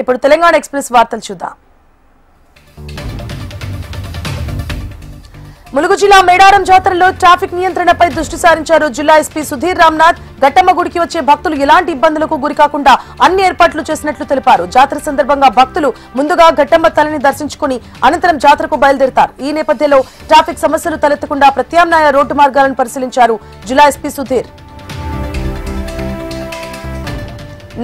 ఇప్పుడు తెలంగాణ ఎక్స్ప్రెస్ వార్తలు చూద్దాం. ములుగు జిల్లా మేడారం జాతరలో ట్రాఫిక్ నియంత్రణపై దృష్టి సారించారు జిల్లా ఎస్పీ సుధీర్ రామ్నాథ్. గట్టమ్మ గుడికి వచ్చే భక్తులు ఎలాంటి ఇబ్బందులకు గురికాకుండా అన్ని ఏర్పాట్లు చేసినట్లు తెలిపారు. జాతర సందర్భంగా భక్తులు ముందుగా గట్టమ్మ తలని దర్శించుకుని అనంతరం జాతరకు బయలుదేరతారు. ఈ నేపథ్యంలో ట్రాఫిక్ సమస్యలు తలెత్తకుండా ప్రత్యామ్నాయ రోడ్డు మార్గాలను పరిశీలించారు జిల్లా ఎస్పీ సుధీర్.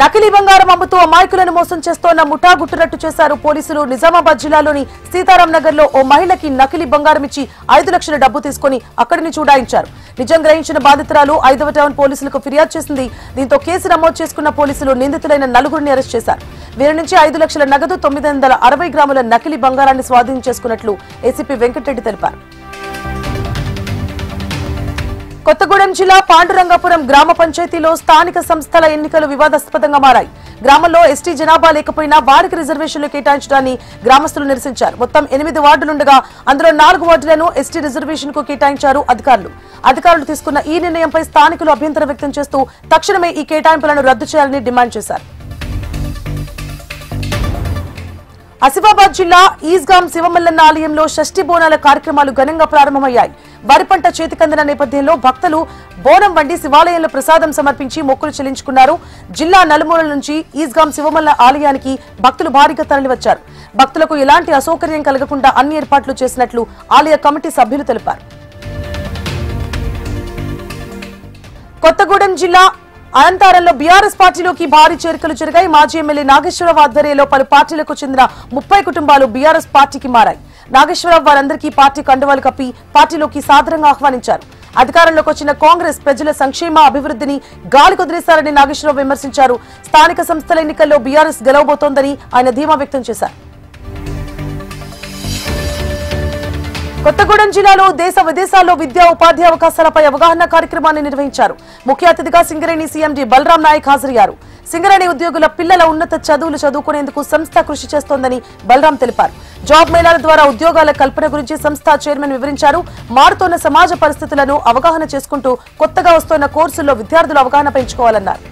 నకిలీ బంగారం అమ్ముతూ అమాయకులను మోసం చేస్తోన్న ముఠా గుట్టురట్టు చేశారు పోలీసులు. నిజామాబాద్ జిల్లాలోని సీతారాం నగర్ లో ఓ మహిళకి నకిలీ బంగారం ఇచ్చి 5 లక్షల డబ్బు తీసుకుని అక్కడిని చూడాయించారు. నిజం గ్రహించిన బాధితురాలు 5వ టౌన్ పోలీసులకు ఫిర్యాదు చేసింది. దీంతో కేసు నమోదు చేసుకున్న పోలీసులు నిందితులైన 4గురిని అరెస్ట్ చేశారు. వీరి నుంచి 5 లక్షల నగదు 960 గ్రాముల నకిలీ బంగారాన్ని స్వాధీనం చేసుకున్నట్లు ఏసీపీ వెంకటరెడ్డి తెలిపారు. కొత్తగూడెం జిల్లా పాండురంగాపురం గ్రామ పంచాయతీలో స్థానిక సంస్థల ఎన్నికలు వివాదాస్పదంగా మారాయి. గ్రామంలో ఎస్టీ జనాభా లేకపోయినా వారికి రిజర్వేషన్లు కేటాయించడాన్ని గ్రామస్తులు నిరసించారు. మొత్తం 8 వార్డులుండగా అందులో 4 వార్డులను ఎస్టీ రిజర్వేషన్ కు కేటాయించారు అధికారులు తీసుకున్న ఈ నిర్ణయంపై స్థానికులు అభ్యంతరం వ్యక్తం చేస్తూ తక్షణమే ఈ కేటాయింపులను రద్దు చేయాలని డిమాండ్ చేశారు. ఆసిఫాబాద్ జిల్లా ఈస్గాం శివమల్లన్న ఆలయంలో షష్ఠి బోనాల కార్యక్రమాలు ఘనంగా ప్రారంభమయ్యాయి. వరి పంట చేతికందిన నేపథ్యంలో భక్తులు బోనం వండి శివాలయంలో ప్రసాదం సమర్పించి మొక్కులు చెల్లించుకున్నారు. జిల్లా నలుమూలల నుంచి ఈస్గాం శివమల్ల ఆలయానికి భక్తులు భారీగా తరలివచ్చారు. భక్తులకు ఎలాంటి అసౌకర్యం కలగకుండా అన్ని ఏర్పాట్లు చేసినట్లు ఆలయ కమిటీ సభ్యులు తెలిపారు. కొత్తగూడెం జిల్లా అనంతరంలో బీఆర్ఎస్ పార్టీలోకి భారీ చేరికలు జరిగాయి. మాజీ ఎమ్మెల్యే నాగేశ్వరరావు ఆధ్వర్యంలో పలు పార్టీలకు చెందిన 30 కుటుంబాలు బీఆర్ఎస్ పార్టీకి మారాయి. నాగేశ్వరరావు వారందరికీ పార్టీ కండువాలు కప్పి పార్టీలోకి సాదరంగా ఆహ్వానించారు. అధికారంలోకి వచ్చిన కాంగ్రెస్ ప్రజల సంక్షేమ అభివృద్ధిని గాలి కుదిరేశారని నాగేశ్వరరావు విమర్శించారు. స్థానిక సంస్థల ఎన్నికల్లో బీఆర్ఎస్ గెలవబోతోందని ఆయన ధీమా వ్యక్తం చేశారు. కొత్తగూడెం జిల్లాలో దేశ విదేశాల్లో విద్యా ఉపాధి అవకాశాలపై అవగాహన కార్యక్రమాన్ని నిర్వహించారు. ముఖ్య అతిథిగా సింగరేణి సీఎండీ బలరాం నాయక్ హాజరయ్యారు. సింగరేణి ఉద్యోగుల పిల్లల ఉన్నత చదువులు చదువుకునేందుకు సంస్థ కృషి చేస్తోందని బలరాం తెలిపారు. జాబ్ మేళాల ద్వారా ఉద్యోగాల కల్పన గురించి సంస్థ చైర్మన్ వివరించారు. మారుతోన్న సమాజ పరిస్థితులను అవగాహన చేసుకుంటూ కొత్తగా వస్తోన్న కోర్సుల్లో విద్యార్థులు అవగాహన పెంచుకోవాలన్నారు.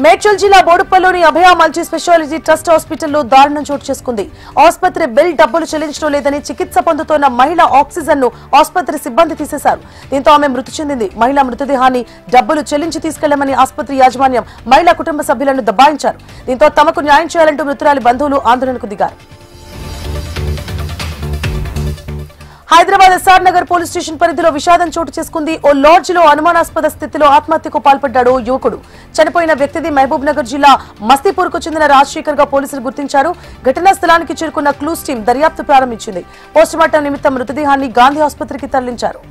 మేడ్చల్ జిల్లా బోడుప్పల్లోని అభయ మల్టీ స్పెషాలిటీ ట్రస్ట్ హాస్పిటల్లో దారుణం చోటు చేసుకుంది. ఆసుపత్రి బిల్ డబ్బులు చెల్లించడం లేదని చికిత్స పొందుతోన్న మహిళ ఆక్సిజన్ ను ఆసుపత్రి సిబ్బంది తీసేశారు. దీంతో ఆమె మృతి చెందింది. మహిళ మృతదేహాన్ని డబ్బులు చెల్లించి తీసుకెళ్లమని ఆసుపత్రి యాజమాన్యం మహిళా కుటుంబ సభ్యులను దబాయించారు. దీంతో తమకు న్యాయం చేయాలంటూ మృతురాలి బంధువులు ఆందోళనకు దిగారు. Hyderabad SR Nagar police station పరిధిలో విషాదం చోటు చేసుకుంది. ఓ లాడ్జ్ లో అనుమానాస్పద స్థితిలో ఆత్మహత్యకు పాల్పడ్డాడు యువకుడు. చనిపోయిన వ్యక్తిది మహబూబ్ నగర్ జిల్లా మస్తీపూర్ కు చెందిన రాజశేఖర్ గా పోలీసులు గుర్తించారు. ఘటనా స్థలానికి చేరుకున్న క్లూస్ టీం దర్యాప్తు ప్రారంభించింది. పోస్టుమార్టం నిమిత్తం మృతదేహాన్ని గాంధీ ఆసుపత్రికి తరలించారు.